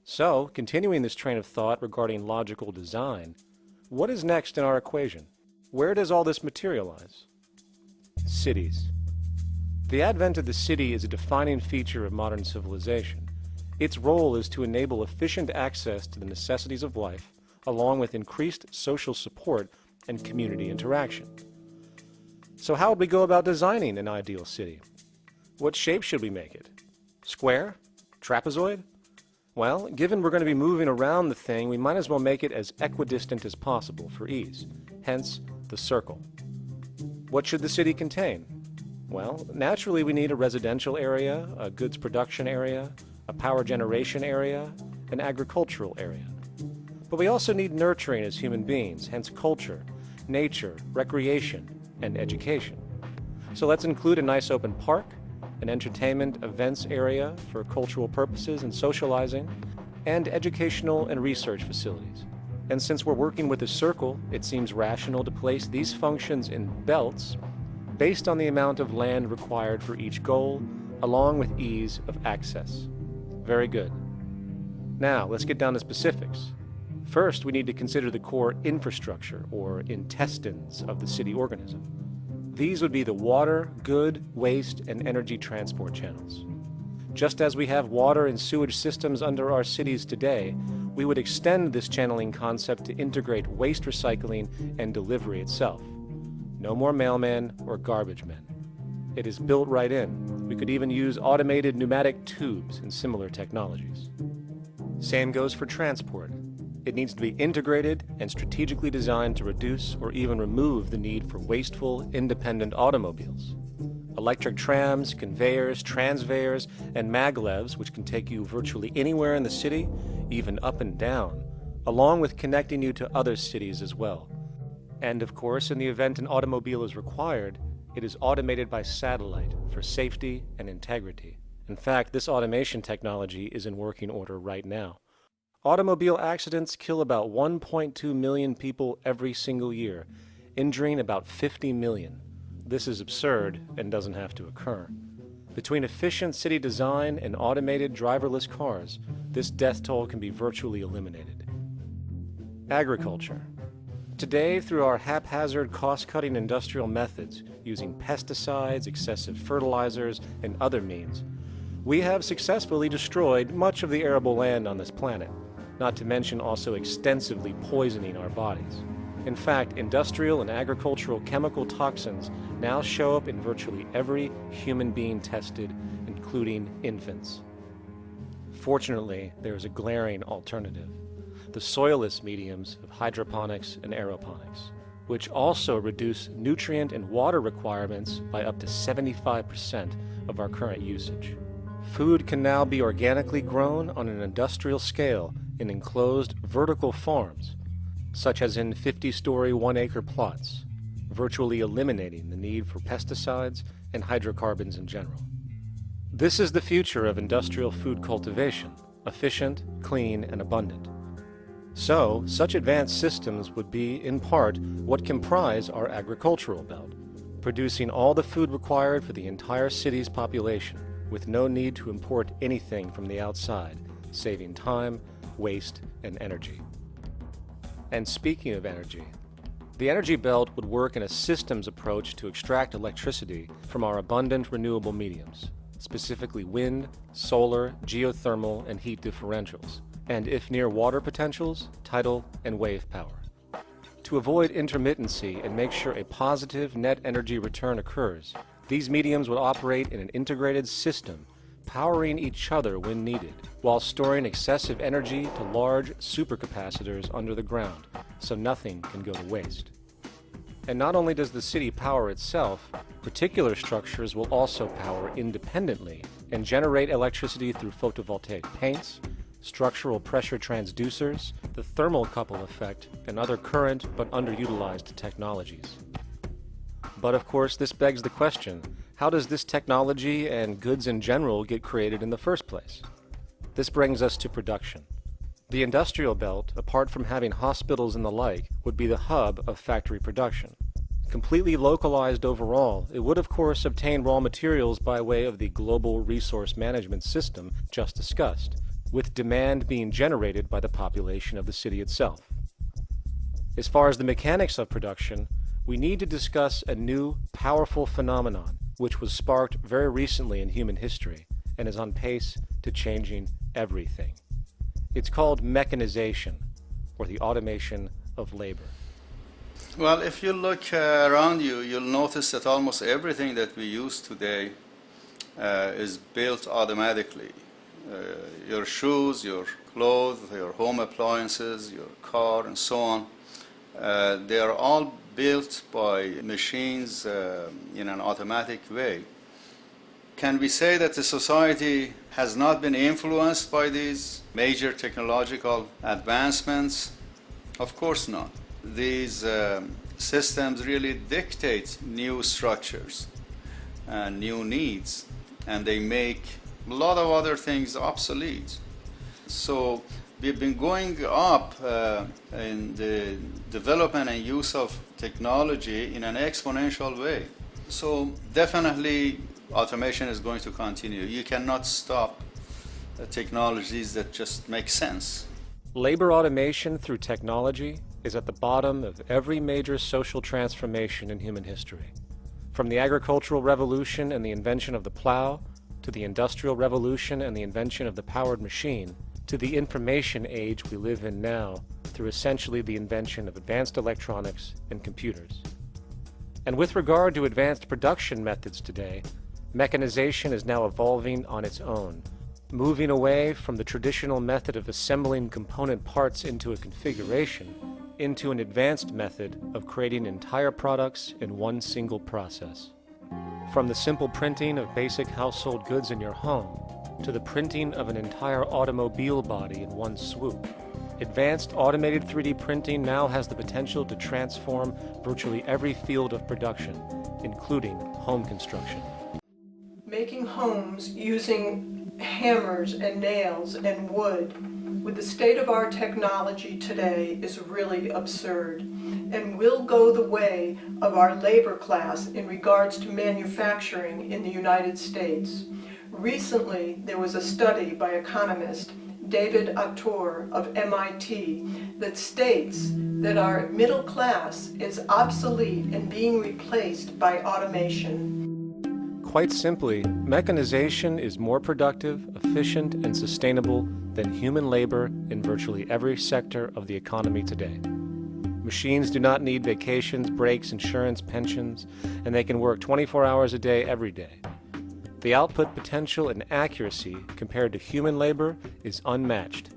So, continuing this train of thought regarding logical design, what is next in our equation? Where does all this materialize? Cities. The advent of the city is a defining feature of modern civilization. Its role is to enable efficient access to the necessities of life, along with increased social support and community interaction. So how would we go about designing an ideal city? What shape should we make it? Square? Trapezoid? Well, given we're going to be moving around the thing, we might as well make it as equidistant as possible for ease, hence the circle. What should the city contain? Well, naturally we need a residential area, a goods production area, a power generation area, an agricultural area. But we also need nurturing as human beings, hence culture, nature, recreation, and education. So let's include a nice open park, an entertainment events area for cultural purposes and socializing, and educational and research facilities. And since we're working with a circle, it seems rational to place these functions in belts based on the amount of land required for each goal, along with ease of access. Very good. Now, let's get down to specifics. First, we need to consider the core infrastructure, or intestines, of the city organism. These would be the water, good, waste, and energy transport channels. Just as we have water and sewage systems under our cities today, we would extend this channeling concept to integrate waste recycling and delivery itself. No more mailmen or garbage men. It is built right in. We could even use automated pneumatic tubes and similar technologies. Same goes for transport. It needs to be integrated and strategically designed to reduce or even remove the need for wasteful, independent automobiles. Electric trams, conveyors, transveyors, and maglevs, which can take you virtually anywhere in the city, even up and down, along with connecting you to other cities as well. And of course, in the event an automobile is required, it is automated by satellite for safety and integrity. In fact, this automation technology is in working order right now. Automobile accidents kill about 1.2 million people every single year, injuring about 50 million. This is absurd and doesn't have to occur. Between efficient city design and automated driverless cars, this death toll can be virtually eliminated. Agriculture. Today, through our haphazard, cost-cutting industrial methods, using pesticides, excessive fertilizers, and other means, we have successfully destroyed much of the arable land on this planet, not to mention also extensively poisoning our bodies. In fact, industrial and agricultural chemical toxins now show up in virtually every human being tested, including infants. Fortunately, there is a glaring alternative: the soilless mediums of hydroponics and aeroponics, which also reduce nutrient and water requirements by up to 75% of our current usage. Food can now be organically grown on an industrial scale in enclosed vertical farms, such as in 50-story 1-acre plots, virtually eliminating the need for pesticides and hydrocarbons in general. This is the future of industrial food cultivation: efficient, clean, and abundant. So, such advanced systems would be, in part, what comprise our agricultural belt, producing all the food required for the entire city's population, with no need to import anything from the outside, saving time, waste, and energy. And speaking of energy, the energy belt would work in a systems approach to extract electricity from our abundant renewable mediums, specifically wind, solar, geothermal, and heat differentials, and if near water potentials, tidal and wave power. To avoid intermittency and make sure a positive net energy return occurs, these mediums would operate in an integrated system, powering each other when needed, while storing excessive energy to large supercapacitors under the ground, so nothing can go to waste. And not only does the city power itself, particular structures will also power independently and generate electricity through photovoltaic paints, structural pressure transducers, the thermocouple effect, and other current but underutilized technologies. But of course, this begs the question: how does this technology and goods in general get created in the first place? This brings us to production. The industrial belt, apart from having hospitals and the like, would be the hub of factory production. Completely localized overall, it would of course obtain raw materials by way of the global resource management system just discussed, with demand being generated by the population of the city itself. As far as the mechanics of production, we need to discuss a new, powerful phenomenon which was sparked very recently in human history and is on pace to changing everything. It's called mechanization, or the automation of labor. Well, if you look around you, you'll notice that almost everything that we use today is built automatically. Your shoes, your clothes, your home appliances, your car, and so on. They are all built by machines in an automatic way. Can we say that the society has not been influenced by these major technological advancements? Of course not. These systems really dictate new structures and new needs, and they make a lot of other things obsolete. So we've been going up in the development and use of technology in an exponential way. So definitely automation is going to continue. You cannot stop technologies that just make sense. Labor automation through technology is at the bottom of every major social transformation in human history. From the agricultural revolution and the invention of the plow, to the industrial revolution and the invention of the powered machine, to the information age we live in now through essentially the invention of advanced electronics and computers. And with regard to advanced production methods today, mechanization is now evolving on its own, moving away from the traditional method of assembling component parts into a configuration into an advanced method of creating entire products in one single process. From the simple printing of basic household goods in your home to the printing of an entire automobile body in one swoop, advanced automated 3D printing now has the potential to transform virtually every field of production, including home construction. Making homes using hammers and nails and wood with the state-of-art technology today is really absurd and will go the way of our labor class in regards to manufacturing in the United States. Recently, there was a study by economist David Autor of MIT that states that our middle class is obsolete and being replaced by automation. Quite simply, mechanization is more productive, efficient, and sustainable than human labor in virtually every sector of the economy today. Machines do not need vacations, breaks, insurance, pensions, and they can work 24 hours a day every day. The output potential and accuracy compared to human labor is unmatched.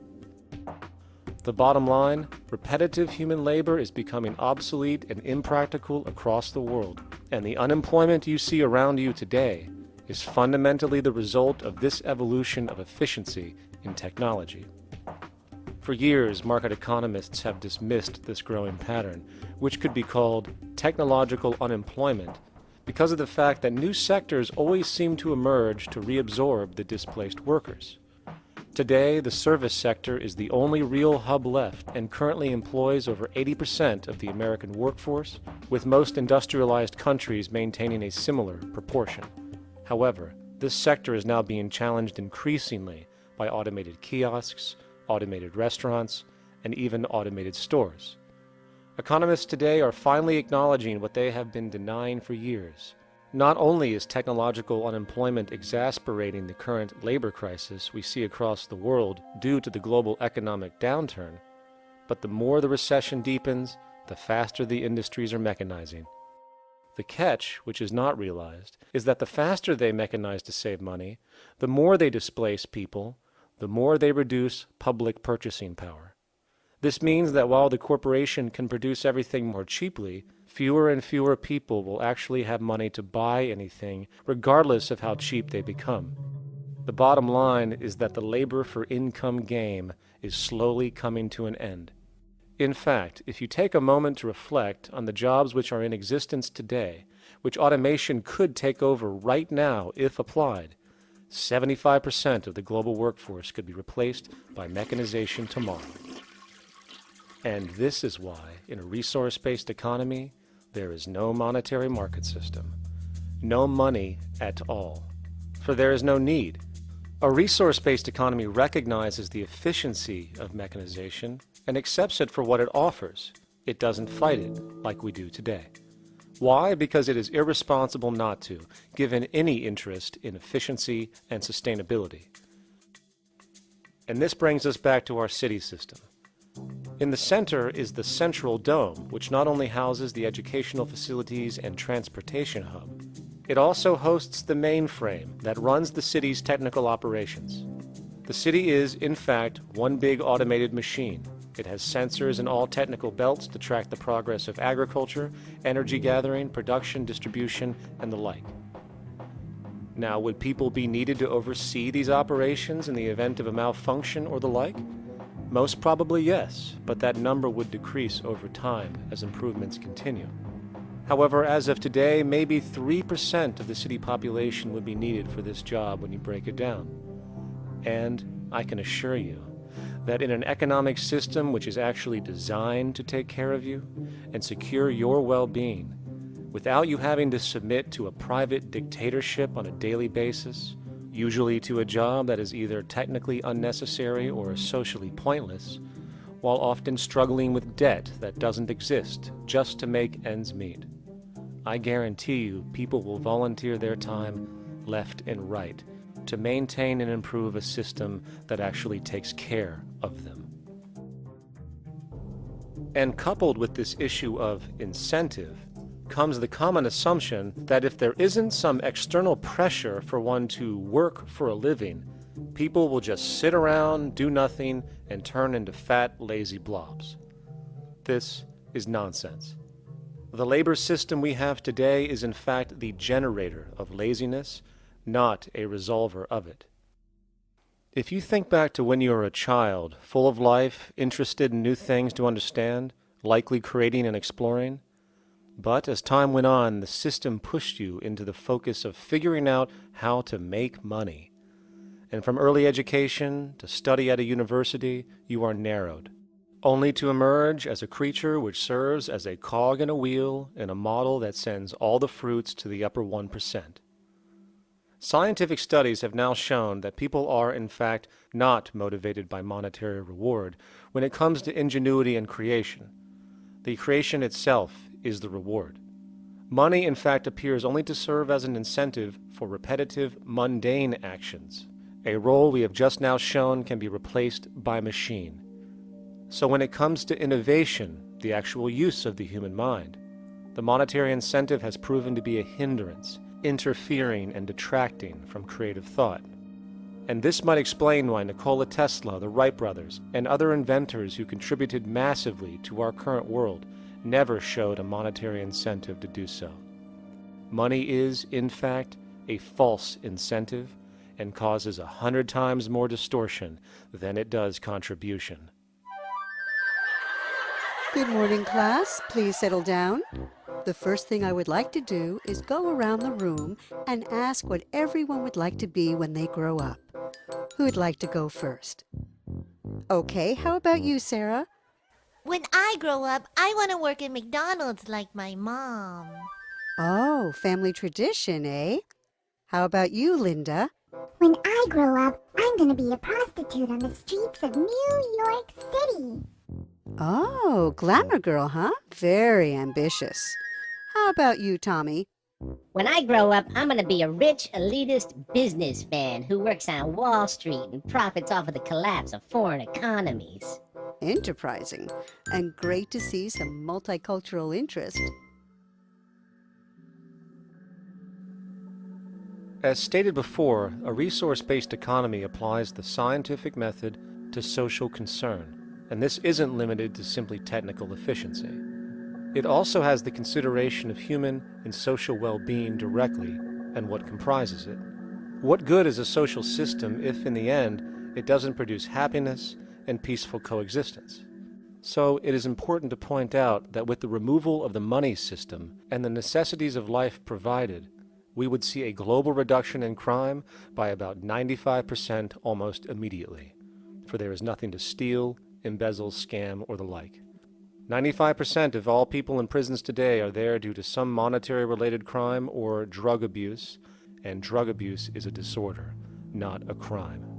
The bottom line, repetitive human labor is becoming obsolete and impractical across the world, and the unemployment you see around you today is fundamentally the result of this evolution of efficiency in technology. For years, market economists have dismissed this growing pattern, which could be called technological unemployment, because of the fact that new sectors always seem to emerge to reabsorb the displaced workers. Today, the service sector is the only real hub left and currently employs over 80% of the American workforce, with most industrialized countries maintaining a similar proportion. However, this sector is now being challenged increasingly by automated kiosks, automated restaurants, and even automated stores. Economists today are finally acknowledging what they have been denying for years. Not only is technological unemployment exasperating the current labor crisis we see across the world due to the global economic downturn, but the more the recession deepens, the faster the industries are mechanizing. The catch, which is not realized, is that the faster they mechanize to save money, the more they displace people, the more they reduce public purchasing power. This means that while the corporation can produce everything more cheaply, fewer and fewer people will actually have money to buy anything, regardless of how cheap they become. The bottom line is that the labor for income game is slowly coming to an end. In fact, if you take a moment to reflect on the jobs which are in existence today, which automation could take over right now if applied, 75% of the global workforce could be replaced by mechanization tomorrow. And this is why, in a resource-based economy, there is no monetary market system, no money at all, for there is no need. A resource-based economy recognizes the efficiency of mechanization and accepts it for what it offers. It doesn't fight it like we do today. Why? Because it is irresponsible not to, given any interest in efficiency and sustainability. And this brings us back to our city system. In the center is the central dome, which not only houses the educational facilities and transportation hub, it also hosts the mainframe that runs the city's technical operations. The city is, in fact, one big automated machine. It has sensors in all technical belts to track the progress of agriculture, energy gathering, production, distribution, and the like. Now, would people be needed to oversee these operations in the event of a malfunction or the like? Most probably yes, but that number would decrease over time as improvements continue. However, as of today, maybe 3% of the city population would be needed for this job when you break it down. And I can assure you that in an economic system which is actually designed to take care of you and secure your well-being, without you having to submit to a private dictatorship on a daily basis, usually to a job that is either technically unnecessary or socially pointless, while often struggling with debt that doesn't exist just to make ends meet, I guarantee you people will volunteer their time left and right to maintain and improve a system that actually takes care of them. And coupled with this issue of incentive comes the common assumption that if there isn't some external pressure for one to work for a living, people will just sit around, do nothing, and turn into fat, lazy blobs. This is nonsense. The labor system we have today is in fact the generator of laziness, not a resolver of it. If you think back to when you were a child, full of life, interested in new things to understand, likely creating and exploring, but as time went on, the system pushed you into the focus of figuring out how to make money. And from early education to study at a university, you are narrowed, only to emerge as a creature which serves as a cog in a wheel in a model that sends all the fruits to the upper 1%. Scientific studies have now shown that people are, in fact, not motivated by monetary reward when it comes to ingenuity and creation. The creation itself is the reward. Money, in fact, appears only to serve as an incentive for repetitive, mundane actions, a role we have just now shown can be replaced by machine. So when it comes to innovation, the actual use of the human mind, the monetary incentive has proven to be a hindrance, interfering and detracting from creative thought. And this might explain why Nikola Tesla, the Wright brothers, and other inventors who contributed massively to our current world never showed a monetary incentive to do so. Money is, in fact, a false incentive and causes 100 times more distortion than it does contribution. Good morning, class. Please settle down. The first thing I would like to do is go around the room and ask what everyone would like to be when they grow up. Who'd like to go first? Okay, how about you, Sarah? When I grow up, I want to work at McDonald's like my mom. Oh, family tradition, eh? How about you, Linda? When I grow up, I'm going to be a prostitute on the streets of New York City. Oh, glamour girl, huh? Very ambitious. How about you, Tommy? When I grow up, I'm going to be a rich, elitist businessman who works on Wall Street and profits off of the collapse of foreign economies. Enterprising, and great to see some multicultural interest. As stated before, a resource-based economy applies the scientific method to social concern, and this isn't limited to simply technical efficiency. It also has the consideration of human and social well-being directly and what comprises it. What good is a social system if, in the end, it doesn't produce happiness and peaceful coexistence? So it is important to point out that with the removal of the money system and the necessities of life provided, we would see a global reduction in crime by about 95% almost immediately, for there is nothing to steal, embezzle, scam, or the like. 95% of all people in prisons today are there due to some monetary-related crime or drug abuse, and drug abuse is a disorder, not a crime.